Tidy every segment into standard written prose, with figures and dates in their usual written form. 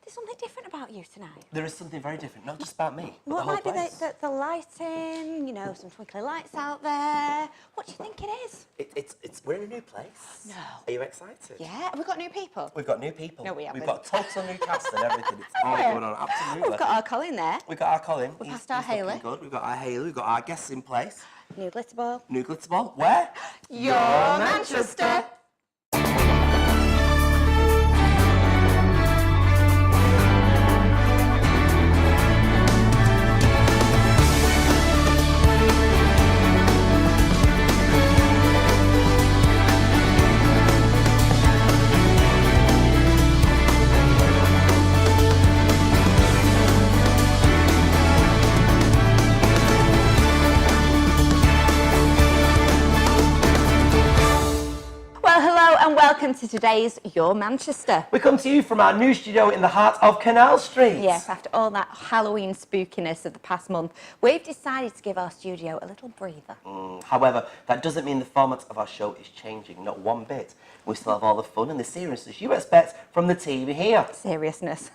There's something different about you tonight. There is something very different, not just about me, but Well, the whole it might place. be the lighting, you know, some twinkly lights out there. What do you think it is? We're in a new place. No. Are you excited? Yeah, have we got new people? We've got new people. No, we haven't. We've got a total new cast and everything. It's all going on, absolutely. We've got our Colin there. We've got our Colin. We've He's passed our looking Hayley. good. We've got our Hayley. We've got our guests in place. New glitter ball. New glitter ball. Where? Your Manchester. Welcome to today's Your Manchester. We come to you from our new studio in the heart of Canal Street. Yes, after all that Halloween spookiness of the past month, we've decided to give our studio a little breather. However, that doesn't mean the format of our show is changing, not one bit. We still have all the fun and the seriousness you expect from the team here. Seriousness.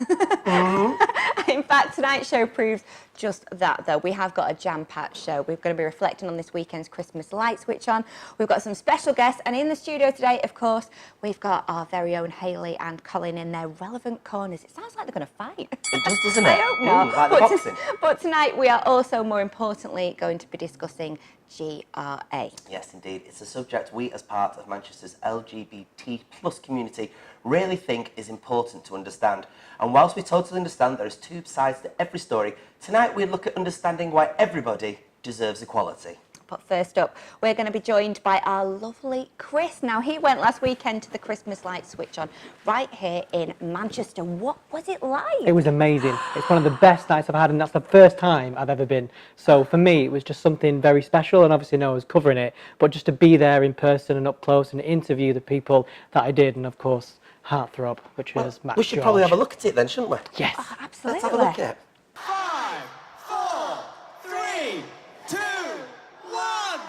In fact, tonight's show proves just that, though. We have got a jam-packed show. We're going to be reflecting on this weekend's Christmas light switch on. We've got some special guests, and in the studio today, of course, we've got our very own Hayley and Colin in their relevant corners. It sounds like they're going to fight. It does, doesn't it? I hope not. Like the boxing. But tonight, we are also, more importantly, going to be discussing GRA. Yes, indeed. It's a subject we, as part of Manchester's LGBT+ community, really think is important to understand. And whilst we totally understand there is two sides to every story, tonight we look at understanding why everybody deserves equality. But first up, we're going to be joined by our lovely Kris. Now, he went last weekend to the Christmas light switch on right here in Manchester. What was it like? It was amazing. It's one of the best nights I've had, and that's the first time I've ever been. So for me, it was just something very special, and obviously no one was covering it, but just to be there in person and up close and interview the people that I did, and of course, Heartthrob, which was Matt We should George. probably have a look at it then, shouldn't we? Yes. Oh, absolutely. Let's have a look at it. 5, 4, 3, 2, 1.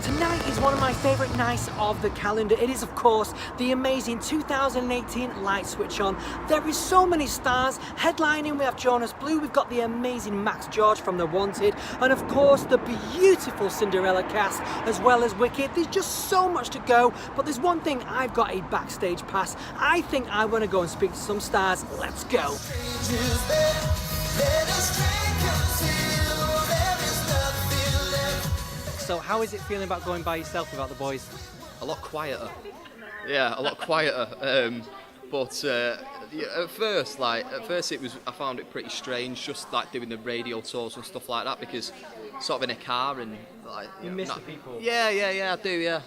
Tonight is one of my favourite nights of the calendar. It is, of course, the amazing 2018 Light Switch On. There is so many stars. Headlining, we have Jonas Blue, we've got the amazing Max George from The Wanted, and of course, the beautiful Cinderella cast, as well as Wicked. There's just so much to go, but there's one thing, I've got a backstage pass. I think I want to go and speak to some stars. Let's go. So how is it feeling about going by yourself without the boys? A lot quieter. Yeah, a lot quieter. At first it was. I found it pretty strange, just like doing the radio tours and stuff like that, because sort of in a car and like You miss the people. Yeah, I do. Yeah,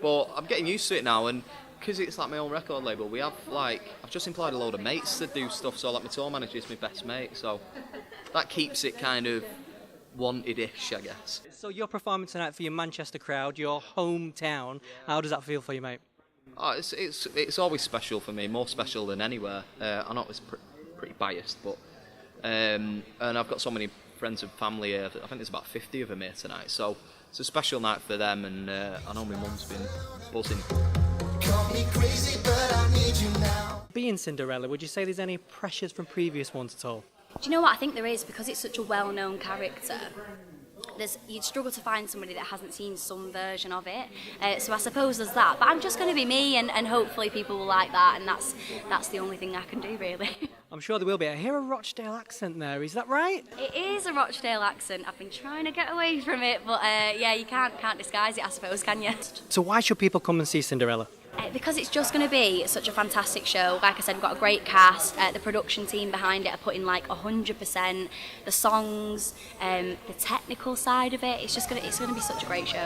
but I'm getting used to it now, and because it's like my own record label, we have I've just employed a load of mates to do stuff. So like my tour manager is my best mate, so that keeps it kind of wanted-ish, I guess. So you're performing tonight for your Manchester crowd, your hometown. How does that feel for you, mate? Oh, it's always special for me, more special than anywhere. I know it's pretty biased, but and I've got so many friends and family here. I think there's about 50 of them here tonight, so it's a special night for them. And I know my mum's been buzzing. Call me crazy, but I need you now. Being Cinderella, would you say there's any pressures from previous ones at all? Do you know what? I think there is, because it's such a well-known character. You'd struggle to find somebody that hasn't seen some version of it. So I suppose there's that. But I'm just going to be me, and hopefully people will like that, and that's the only thing I can do, really. I'm sure there will be. I hear a Rochdale accent there, is that right? It is a Rochdale accent. I've been trying to get away from it, but yeah, you can't disguise it, I suppose, can you? So why should people come and see Cinderella? Because it's just going to be such a fantastic show. Like I said, we've got a great cast. The production team behind it are putting 100%. The songs, the technical side of it. It's going to be such a great show.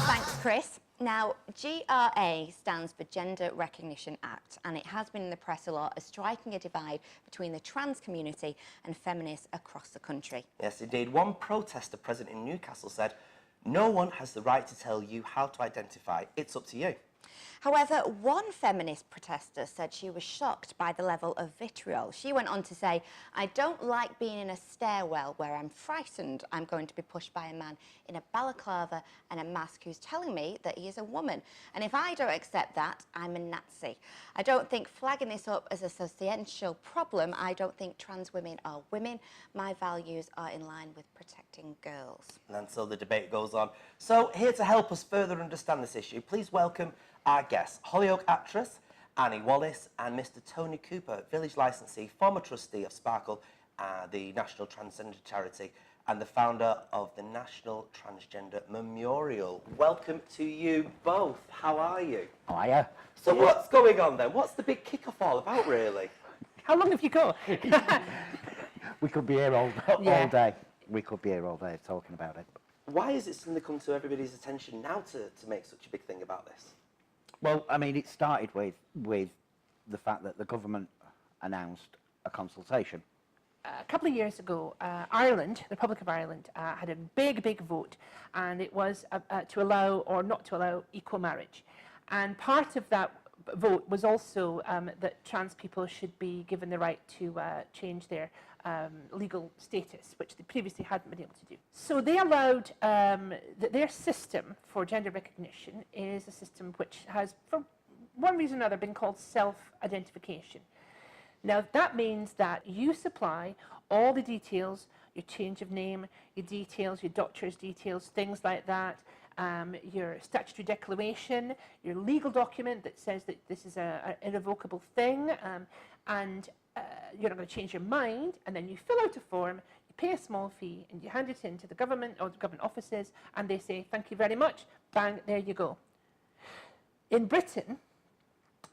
Thanks, Kris. Now, GRA stands for Gender Recognition Act, and it has been in the press a lot as striking a divide between the trans community and feminists across the country. Yes, indeed. One protester present in Newcastle said, "No one has the right to tell you how to identify. It's up to you." However, one feminist protester said she was shocked by the level of vitriol. She went on to say, "I don't like being in a stairwell where I'm frightened I'm going to be pushed by a man in a balaclava and a mask who's telling me that he is a woman. And if I don't accept that, I'm a Nazi. I don't think flagging this up as a substantial problem. I don't think trans women are women. My values are in line with protecting girls." And so the debate goes on. So here to help us further understand this issue, please welcome our guests, Hollyoaks actress Annie Wallace and Mr. Tony Cooper, village licensee, former trustee of Sparkle, the National Transgender Charity, and the founder of the National Transgender Memorial. Welcome to you both. How are you? Hiya. So what's going on then? What's the big kick-off all about, really? How long have you got? We could be here all day. We could be here all day talking about it. Why is it suddenly come to everybody's attention now to make such a big thing about this? Well, I mean, it started with the fact that the government announced a consultation. A couple of years ago, Ireland, the Republic of Ireland, had a big vote, and it was to allow or not to allow equal marriage. And part of that vote was also that trans people should be given the right to change their legal status, which they previously hadn't been able to do. So they allowed their system for gender recognition is a system which has, for one reason or another, been called self-identification. Now, that means that you supply all the details, your change of name, your details, your doctor's details, things like that, your statutory declaration, your legal document that says that this is an irrevocable thing, and you're not going to change your mind, and then you fill out a form, you pay a small fee, and you hand it in to the government or the government offices, and they say, "Thank you very much," bang, there you go. In Britain,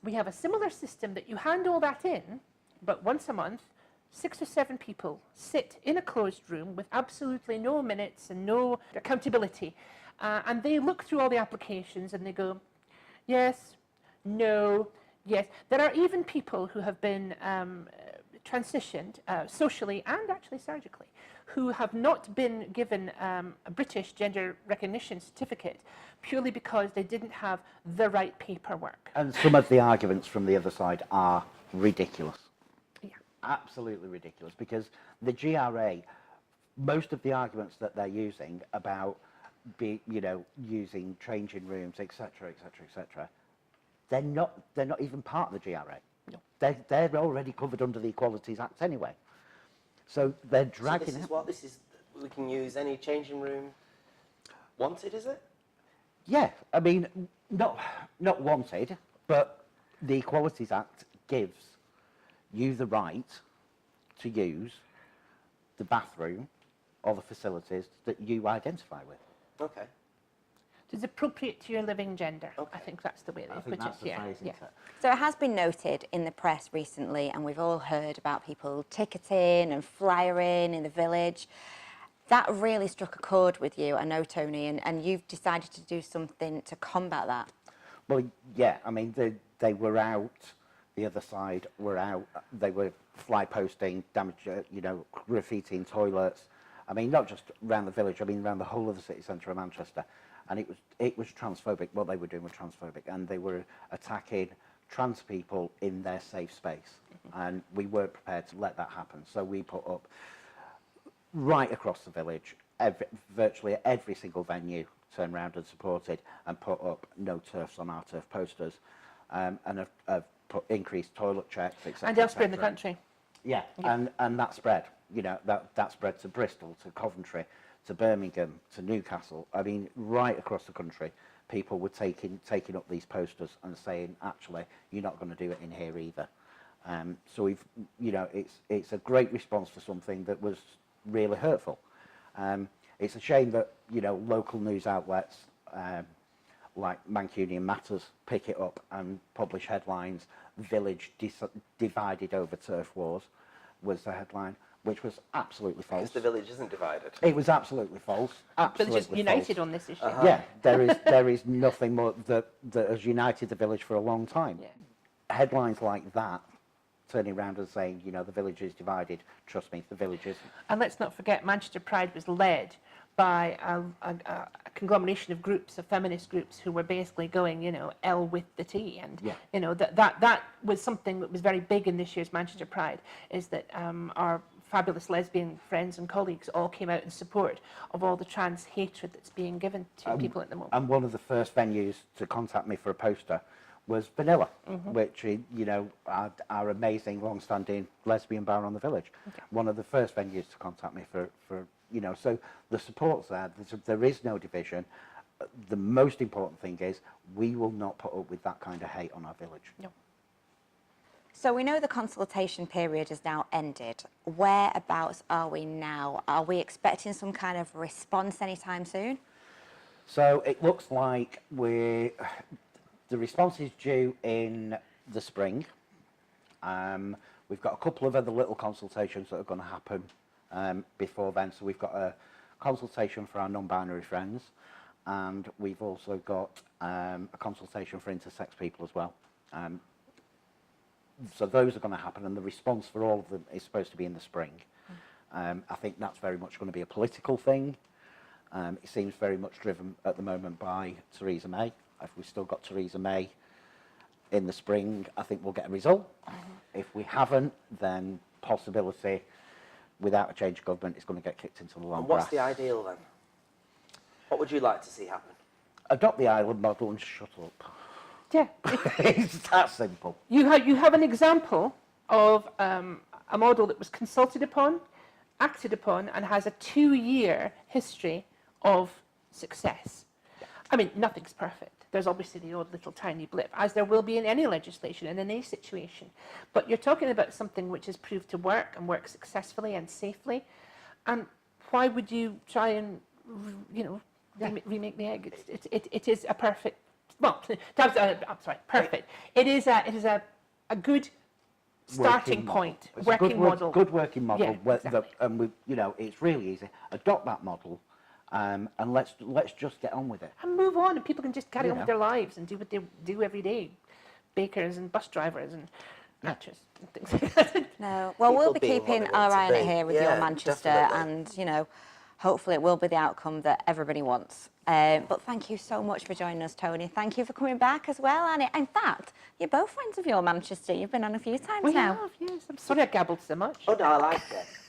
we have a similar system that you hand all that in, but once a month, 6 or 7 people sit in a closed room with absolutely no minutes and no accountability, and they look through all the applications and they go, yes, no, yes. There are even people who have been transitioned socially and actually surgically, who have not been given a British gender recognition certificate purely because they didn't have the right paperwork. And some of the arguments from the other side are ridiculous. Yeah. Absolutely ridiculous, because the GRA, most of the arguments that they're using about using changing rooms, etc., they're not even part of the GRA. No. They're already covered under the Equalities Act anyway. So they're dragging This is we can use any changing room wanted, is it? Yeah, I mean, not wanted, but the Equalities Act gives you the right to use the bathroom or the facilities that you identify with. Okay. It's appropriate to your living gender. Okay. I think that's the way they I put think that's it. the phrase, isn't it? So it has been noted in the press recently, and we've all heard about people ticketing and flyering in the village. That really struck a chord with you, I know, Tony, and you've decided to do something to combat that. Well, yeah, I mean, they were out, the other side were out, they were fly posting, graffitiing toilets. I mean, not just around the village, I mean, around the whole of the city centre of Manchester. And it was transphobic. What they were doing was transphobic, and they were attacking trans people in their safe space. And we weren't prepared to let that happen. So we put up, right across the village, virtually every single venue turned around and supported and put up "No turfs on our turf" posters, and have put increased toilet checks, etc. And elsewhere in the country. Yeah, and that spread. That spread to Bristol, to Coventry, to Birmingham, to Newcastle. I mean, right across the country, people were taking up these posters and saying, actually, you're not going to do it in here either. So we've, it's a great response for something that was really hurtful. It's a shame that, local news outlets like Mancunian Matters pick it up and publish headlines. "Village divided over turf wars" was the headline, which was absolutely false. Because the village isn't divided. It was absolutely false. Absolutely Villages united false. on this issue. Yeah, there is nothing more that has united the village for a long time. Yeah. Headlines like that, turning around and saying, the village is divided. Trust me, the village isn't. And let's not forget, Manchester Pride was led by a conglomeration of groups, of feminist groups, who were basically going, you know, L with the T, and Yeah. you know that was something that was very big in this year's Manchester Pride. Is that our fabulous lesbian friends and colleagues all came out in support of all the trans hatred that's being given to people at the moment. And one of the first venues to contact me for a poster was Vanilla, which, you know, our amazing long-standing lesbian bar on the village. One of the first venues to contact me for you know, so the support's there. There is no division. The most important thing is we will not put up with that kind of hate on our village. No. So we know the consultation period has now ended. Whereabouts are we now? Are we expecting some kind of response anytime soon? So it looks like the response is due in the spring. We've got a couple of other little consultations that are going to happen before then. So we've got a consultation for our non-binary friends, and we've also got a consultation for intersex people as well. So those are going to happen, and the response for all of them is supposed to be in the spring. I think that's very much going to be a political thing. It seems very much driven at the moment by Theresa May. If we've still got Theresa May in the spring, I think we'll get a result. If we haven't, then possibility, without a change of government, it's going to get kicked into the long And what's grass. the ideal then? What would you like to see happen? Adopt the island model and shut up. Yeah. It's that simple. You have an example of a model that was consulted upon, acted upon, and has a 2-year history of success. I mean, nothing's perfect. There's obviously the odd little tiny blip, as there will be in any legislation, in any situation. But you're talking about something which has proved to work and work successfully and safely. And why would you try and, you know, remake the egg? It is a perfect. Well, I'm sorry, perfect. It is a good starting point, It's working a model. good working model. Yeah, exactly. And we, you know, it's really easy. Adopt that model, and let's just get on with it. And move on, and people can just carry on Yeah. with their lives and do what they do every day. Bakers and bus drivers and actors and things like that. No. Well, we'll be People being what keeping they our want to eye on it be. here with Yeah, your Manchester, definitely. and, you know, hopefully it will be the outcome that everybody wants. But thank you so much for joining us, Tony. Thank you for coming back as well, Annie. In fact, you're both friends of your Manchester. You've been on a few times We now. have, yes. I'm sorry I gabbled so much. Oh no, I like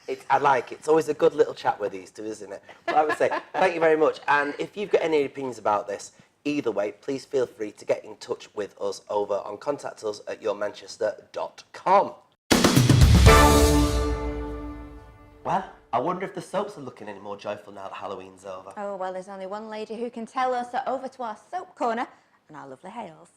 it. I like it. It's always a good little chat with these two, isn't it? But I would say thank you very much. And if you've got any opinions about this, either way, please feel free to get in touch with us over on contactus@yourmanchester.com. Well, I wonder if the soaps are looking any more joyful now that Halloween's over. Oh, well, there's only one lady who can tell us. So over to our soap corner and our lovely Hales.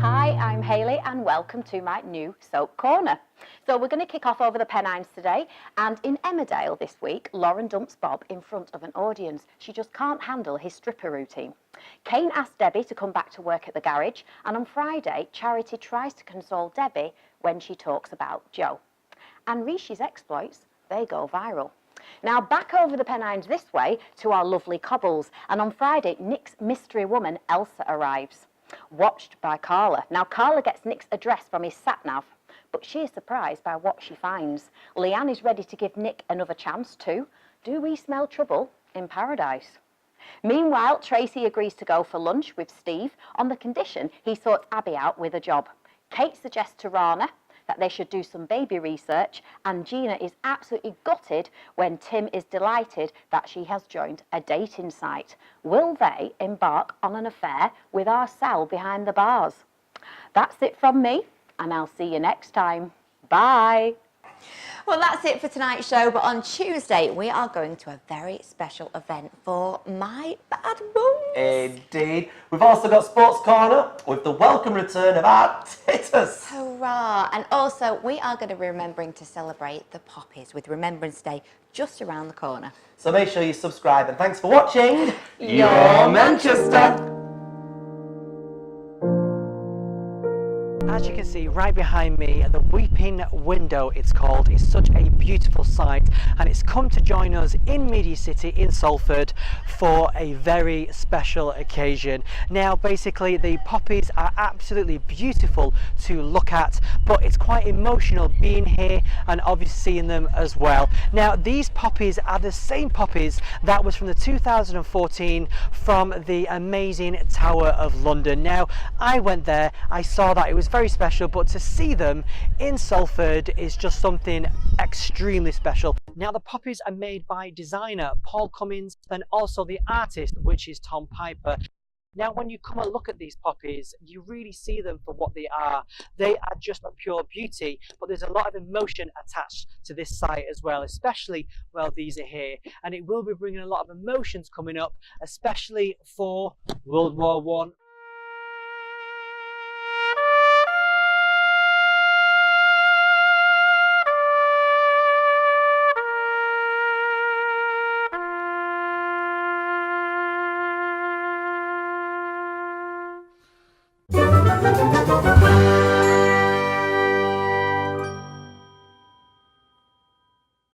Hi, I'm Hayley and welcome to my new soap corner. So we're going to kick off over the Pennines today, and in Emmerdale this week, Lauren dumps Bob in front of an audience. She just can't handle his stripper routine. Kane asks Debbie to come back to work at the garage, and on Friday, Charity tries to console Debbie when she talks about Joe. And Rishi's exploits, they go viral. Now back over the Pennines this way to our lovely Cobbles, and on Friday, Nick's mystery woman Elsa arrives, watched by Carla. Now Carla gets Nick's address from his sat-nav, but she is surprised by what she finds. Leanne is ready to give Nick another chance too. Do we smell trouble in paradise? Meanwhile, Tracy agrees to go for lunch with Steve on the condition he sorts Abby out with a job. Kate suggests to Rana that they should do some baby research, and Gina is absolutely gutted when Tim is delighted that she has joined a dating site. Will they embark on an affair with our Sal behind the bars? That's it from me, and I'll see you next time. Bye. Well, that's it for tonight's show, but on Tuesday we are going to a very special event for my bad mums. Indeed. We've also got Sports Corner with the welcome return of our titters. Hurrah! And also, we are going to be remembering to celebrate the poppies with Remembrance Day just around the corner. So make sure you subscribe, and thanks for watching Your Manchester. As you can see right behind me, the Weeping Window it's called, is such a beautiful sight, and it's come to join us in Media City in Salford for a very special occasion. Now basically the poppies are absolutely beautiful to look at, but it's quite emotional being here and obviously seeing them as well. Now these poppies are the same poppies that was from the 2014 from the amazing Tower of London. Now I went there, I saw that, it was very special, but to see them in Salford is just something extremely special. Now the poppies are made by designer Paul Cummins and also the artist, which is Tom Piper. Now when you come and look at these poppies, you really see them for what they are. They are just a pure beauty, but there's a lot of emotion attached to this site as well, especially while these are here. And it will be bringing a lot of emotions coming up, especially for World War I